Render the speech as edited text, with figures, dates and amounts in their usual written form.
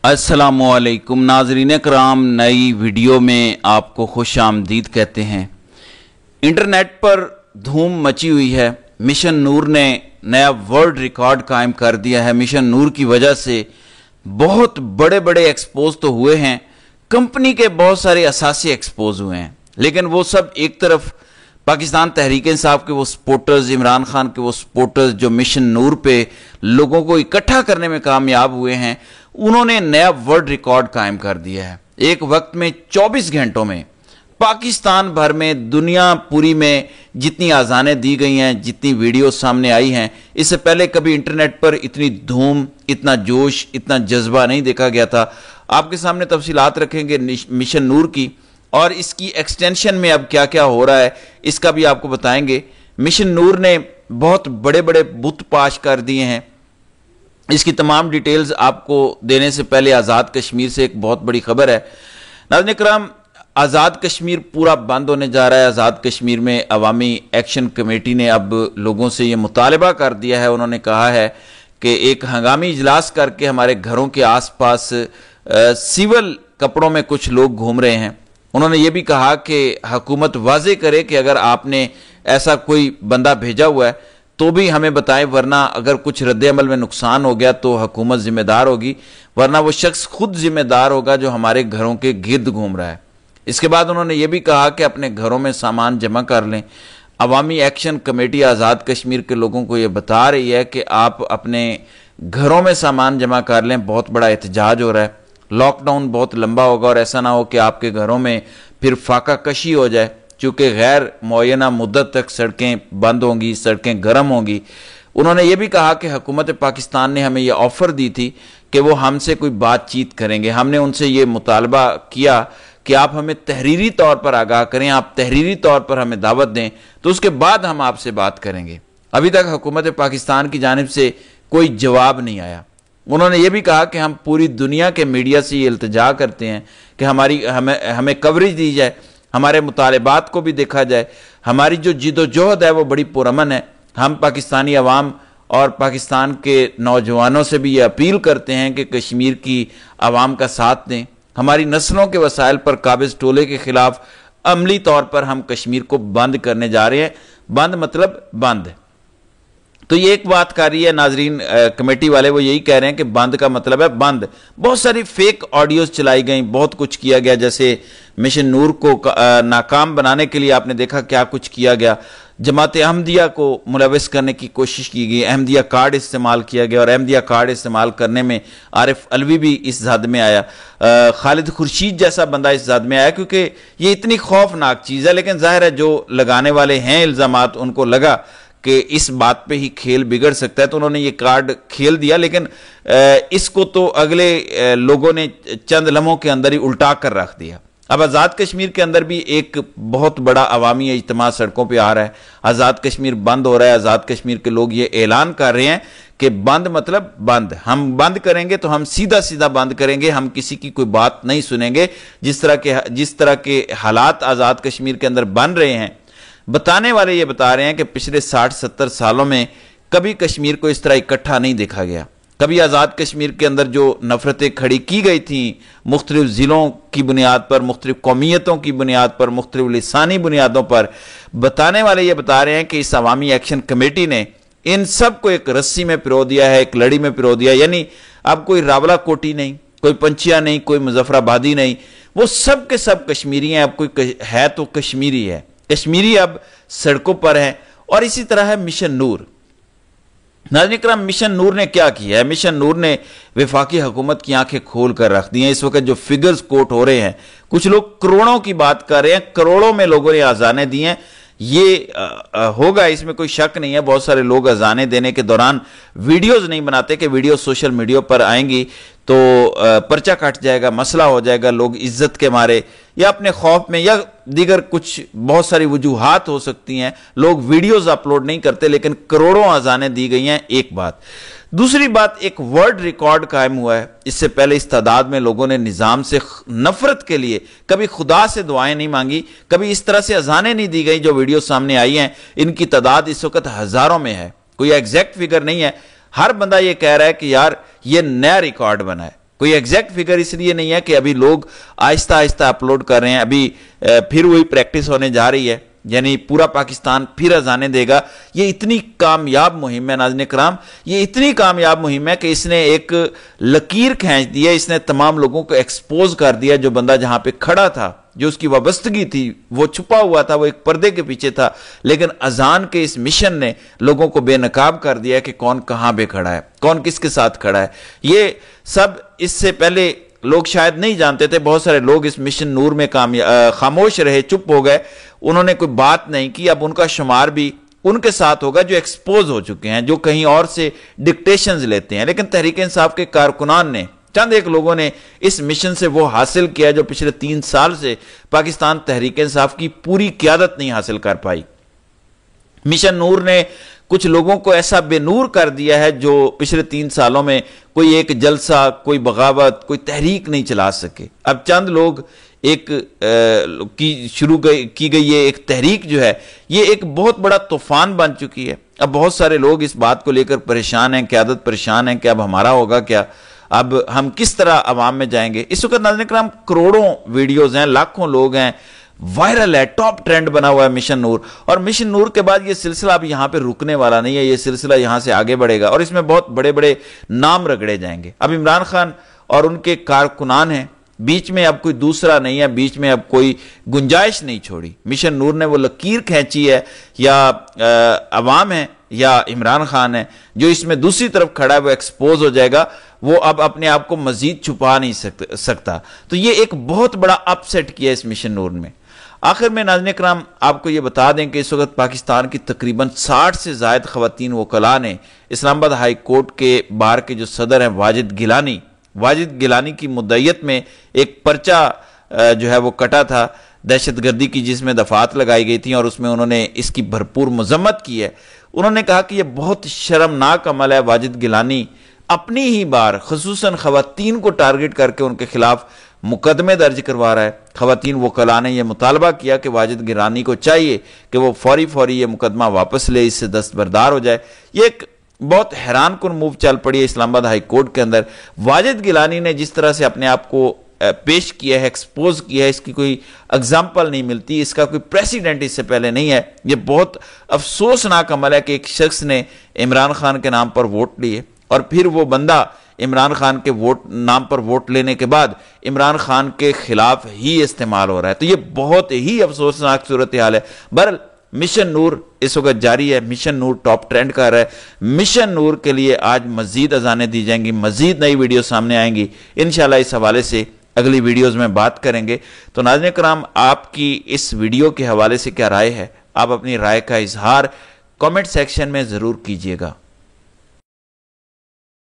अस्सलामुअलैकुम नाज़रीन कराम, नई वीडियो में आपको खुश आमदीद कहते हैं। इंटरनेट पर धूम मची हुई है। मिशन नूर ने नया वर्ल्ड रिकॉर्ड कायम कर दिया है। मिशन नूर की वजह से बहुत बड़े बड़े एक्सपोज तो हुए हैं, कंपनी के बहुत सारे असासी एक्सपोज हुए हैं, लेकिन वो सब एक तरफ पाकिस्तान तहरीक इंसाफ के वो सपोर्टर्स, इमरान खान के वो सपोर्टर्स जो मिशन नूर पे लोगों को इकट्ठा करने में कामयाब हुए हैं, उन्होंने नया वर्ल्ड रिकॉर्ड कायम कर दिया है। एक वक्त में 24 घंटों में पाकिस्तान भर में, दुनिया पूरी में जितनी आज़ानें दी गई हैं, जितनी वीडियो सामने आई हैं, इससे पहले कभी इंटरनेट पर इतनी धूम, इतना जोश, इतना जज्बा नहीं देखा गया था। आपके सामने तफसीलात रखेंगे मिशन नूर की, और इसकी एक्सटेंशन में अब क्या क्या हो रहा है इसका भी आपको बताएंगे। मिशन नूर ने बहुत बड़े बड़े बुत पाश कर दिए हैं। इसकी तमाम डिटेल्स आपको देने से पहले आज़ाद कश्मीर से एक बहुत बड़ी खबर है। नाज़रीन कराम, आज़ाद कश्मीर पूरा बंद होने जा रहा है। आज़ाद कश्मीर में अवामी एक्शन कमेटी ने अब लोगों से ये मुतालबा कर दिया है। उन्होंने कहा है कि एक हंगामी इजलास करके हमारे घरों के आसपास सिविल कपड़ों में कुछ लोग घूम रहे हैं। उन्होंने ये भी कहा कि हुकूमत वाज़े करे कि अगर आपने ऐसा कोई बंदा भेजा हुआ है तो भी हमें बताएं, वरना अगर कुछ रद्द अमल में नुकसान हो गया तो हुकूमत जिम्मेदार होगी, वरना वो शख्स खुद जिम्मेदार होगा जो हमारे घरों के गिर्द घूम रहा है। इसके बाद उन्होंने ये भी कहा कि अपने घरों में सामान जमा कर लें। अवामी एक्शन कमेटी आज़ाद कश्मीर के लोगों को ये बता रही है कि आप अपने घरों में सामान जमा कर लें। बहुत बड़ा एहतजाज हो रहा है। लॉकडाउन बहुत लंबा होगा और ऐसा ना हो कि आपके घरों में फिर फाका कशी हो जाए, चूँकि गैर मुअय्यना मुद्दत तक सड़कें बंद होंगी, सड़कें गर्म होंगी। उन्होंने ये भी कहा कि हुकूमत पाकिस्तान ने हमें यह ऑफ़र दी थी कि वो हमसे कोई बातचीत करेंगे। हमने उनसे ये मुतालबा किया कि आप हमें तहरीरी तौर पर आगाह करें, आप तहरीरी तौर पर हमें दावत दें, तो उसके बाद हम आपसे बात करेंगे। अभी तक हुकूमत पाकिस्तान की जानिब से कोई जवाब नहीं आया। उन्होंने ये भी कहा कि हम पूरी दुनिया के मीडिया से ये इल्तिजा करते हैं कि हमें कवरेज दी जाए, हमारे मुतालबात को भी देखा जाए। हमारी जो जिदोजहद है वो बड़ी पुरअमन है। हम पाकिस्तानी अवाम और पाकिस्तान के नौजवानों से भी ये अपील करते हैं कि कश्मीर की अवाम का साथ दें। हमारी नस्लों के वसाइल पर काबिज टोले के खिलाफ अमली तौर पर हम कश्मीर को बंद करने जा रहे हैं। बंद मतलब बंद। तो ये एक बात कर रही है नाजरीन कमेटी वाले, वो यही कह रहे हैं कि बंद का मतलब है बंद। बहुत सारी फेक ऑडियोज चलाई गई, बहुत कुछ किया गया। जैसे मिशन नूर को नाकाम बनाने के लिए आपने देखा क्या कुछ किया गया। जमात अहमदिया को मुलविस करने की कोशिश की गई, अहमदिया कार्ड इस्तेमाल किया गया, और अहमदिया कार्ड इस्तेमाल करने में आरिफ अलवी भी इस जद में आया, खालिद खुर्शीद जैसा बंदा इस जद में आया, क्योंकि ये इतनी खौफनाक चीज़ है। लेकिन जाहिर है जो लगाने वाले हैं इल्ज़ामात, उनको लगा कि इस बात पे ही खेल बिगड़ सकता है, तो उन्होंने ये कार्ड खेल दिया। लेकिन इसको तो अगले लोगों ने चंद लम्हों के अंदर ही उल्टा कर रख दिया। अब आज़ाद कश्मीर के अंदर भी एक बहुत बड़ा अवामी इज्तिमा सड़कों पे आ रहा है। आज़ाद कश्मीर बंद हो रहा है। आज़ाद कश्मीर के लोग ये ऐलान कर रहे हैं कि बंद मतलब बंद। हम बंद करेंगे तो हम सीधा सीधा बंद करेंगे, हम किसी की कोई बात नहीं सुनेंगे। जिस तरह के हालात आज़ाद कश्मीर के अंदर बन रहे हैं, बताने वाले ये बता रहे हैं कि पिछले 60-70 सालों में कभी कश्मीर को इस तरह इकट्ठा नहीं देखा गया। कभी आज़ाद कश्मीर के अंदर जो नफरतें खड़ी की गई थी मुख्तलिफ ज़िलों की बुनियाद पर, मुख्तलिफ कौमियतों की बुनियाद पर, मुख्तलिफ लिसानी बुनियादों पर, बताने वाले ये बता रहे हैं कि इस अवामी एक्शन कमेटी ने इन सब को एक रस्सी में पिरो दिया है, एक लड़ी में पिरो दिया। यानी अब कोई रावला कोटी नहीं, कोई पंचिया नहीं, कोई मुजफ्फराबादी नहीं, वो सब के सब कश्मीरी हैं। अब कोई है तो कश्मीरी है, कश्मीरी अब सड़कों पर है। और इसी तरह है मिशन नूर। नाज़रीन करम, मिशन नूर ने क्या किया है? मिशन नूर ने वफाकी हुकूमत की आंखें खोल कर रख दी हैं। इस वक्त जो फिगर्स कोट हो रहे हैं, कुछ लोग करोड़ों की बात कर रहे हैं, करोड़ों में लोगों ने अजानें दी हैं। ये होगा, इसमें कोई शक नहीं है। बहुत सारे लोग अजानें देने के दौरान वीडियोज नहीं बनाते कि वीडियो सोशल मीडिया पर आएंगी तो पर्चा कट जाएगा, मसला हो जाएगा। लोग इज्जत के मारे या अपने खौफ में या दीगर कुछ बहुत सारी वजूहात हो सकती हैं, लोग वीडियोज अपलोड नहीं करते, लेकिन करोड़ों अजानें दी गई हैं। एक बात। दूसरी बात, एक वर्ल्ड रिकॉर्ड कायम हुआ है। इससे पहले इस तादाद में लोगों ने निज़ाम से नफरत के लिए कभी खुदा से दुआएं नहीं मांगी, कभी इस तरह से अजानें नहीं दी गई जो वीडियो सामने आई हैं। इनकी तादाद इस वक्त हजारों में है, कोई एग्जैक्ट फिगर नहीं है। हर बंदा ये कह रहा है कि यार ये नया रिकॉर्ड बना है। کوئی ایگزیکٹ فگر اس لیے نہیں ہے کہ ابھی لوگ آہستہ آہستہ اپلوڈ کر رہے ہیں، ابھی پھر وہی پریکٹس ہونے جا رہی ہے، یعنی پورا پاکستان پھر اذانیں دے گا۔ یہ اتنی کامیاب مہم ہے ناظرین کرام، یہ اتنی کامیاب مہم ہے کہ اس نے ایک لکیر کھینچ دی ہے، اس نے تمام لوگوں کو ایکسپوز کر دیا۔ جو بندہ جہاں پہ کھڑا تھا، جو اس کی وابستگی تھی، وہ چھپا ہوا تھا، وہ ایک پردے کے پیچھے تھا، لیکن اذان کے اس مشن نے لوگوں کو بے نقاب کر دیا کہ کون کہاں پہ کھڑا ہے، کون کس کے ساتھ کھڑا ہے۔ یہ سب اس سے پہلے لوگ شاید نہیں جانتے تھے، بہت سارے لوگ اس مشن نور میں خاموش رہے، چپ ہو گئے، انہوں نے کوئی بات نہیں کی۔ اب ان کا شمار بھی ان کے ساتھ ہوگا جو ایکسپوز ہو چکے ہیں، جو کہیں اور سے ڈکٹیشنز لیتے ہیں۔ لیکن تحریک انصاف کے کارکنان نے، چند ایک لوگوں نے اس مشن سے وہ حاصل کیا جو پچھلے 3 سال سے پاکستان تحریک انصاف کی پوری قیادت نہیں حاصل کر پائی۔ مشن نور نے کچھ لوگوں کو ایسا بے نور کر دیا ہے جو پچھلے 3 سالوں میں کوئی ایک جلسہ، کوئی بغاوت، کوئی تحریک نہیں چلا سکے۔ اب چند لوگ ایک شروع کی گئی یہ ایک تحریک جو ہے، یہ ایک بہت بڑا طوفان بن چکی ہے۔ اب بہت سارے لوگ اس بات کو لے کر پریشان ہیں، قیادت پریشان ہیں کہ اب ہمارا ہوگا کیا، اب ہم کس طرح عوام میں جائیں گے۔ اس وقت ناظرین کرام کروڑوں ویڈیوز ہیں، لاکھوں لوگ ہیں، وائرل ہے، ٹاپ ٹرینڈ بنا ہوا ہے مشن نور۔ اور مشن نور کے بعد یہ سلسلہ اب یہاں پہ رکنے والا نہیں ہے، یہ سلسلہ یہاں سے آگے بڑھے گا اور اس میں بہت بڑے بڑے نام رگڑے جائیں گے۔ اب عمران خان اور ان کے کارکنان ہیں، بیچ میں اب کوئی دوسرا نہیں ہے، بیچ میں اب کوئی گنجائش نہیں چھوڑی۔ مشن نور نے وہ لکیر کھینچی ہے، یا عوام ہے یا عمران خان ہے، جو اس میں دوسری طرف کھڑا ہے وہ ایکسپوز ہو جائے گا، وہ اب اپنے آپ کو مزید چھپا نہیں سکتا۔ تو یہ ایک بہت بڑا اپ سیٹ کیا اس مشن نور میں۔ آخر میں ناظرین کرام آپ کو یہ بتا دیں کہ اس وقت پاکستان کی تقریباً 60 سے زائد خواتین وکلاء نے اسلام آباد ہائی کورٹ کے بار کے جو صدر ہیں واجد گیلانی کی مدعیت میں ایک پرچہ جو ہے وہ کٹا تھا دہشت گردی کی، جس میں دفعات لگائی گئی تھیں اور اس میں انہوں نے اس کی بھرپور مذمت کی ہے۔ انہوں نے کہا کہ یہ بہت شرمناک عمل ہے، واجد گیلانی اپنی ہی بار خصوصاً خواتین کو ٹارگٹ کر کے ان کے خلاف مقدمے درج کروا رہا ہے۔ خواتین وکلاء نے یہ مطالبہ کیا کہ واجد گیلانی کو چاہیے کہ وہ فوری یہ مقدمہ واپس لے، اس سے دستبردار ہو جائے۔ یہ ایک بہت حیران کن موو چل پڑی ہے اسلام آباد ہائی کورٹ کے اندر۔ واجد گیلانی نے جس طرح سے اپنے آپ کو پیش کیا ہے، ایکسپوز کیا ہے، اس کی کوئی اگزامپل نہیں ملتی، اس کا کوئی پریسیڈنٹ اس سے پہلے نہیں ہے۔ یہ بہت افسوسناک عمل ہے کہ ایک شخص نے عمران خان کے نام پر ووٹ لیے اور پھر وہ بندہ عمران خان کے نام پر ووٹ لینے کے بعد عمران خان کے خلاف ہی استعمال ہو رہا ہے۔ تو یہ بہت ہی افسوسناک صورتحال ہے۔ بہرحال مشن نور اس وقت جاری ہے، مشن نور ٹاپ ٹرینڈ کر رہا ہے۔ مشن نور کے لیے آج مزید اذانیں دی جائیں گی، مزید نئی ویڈیو سامنے آئیں گی، انشاءاللہ اس حوالے سے اگلی ویڈیوز میں بات کریں گے۔ تو ناظرین کرام آپ کی اس ویڈیو کے حوالے سے کیا رائے ہے؟ آپ اپنی رائے کا اظہار کامنٹ سیکشن میں ضرور کیجئے گا۔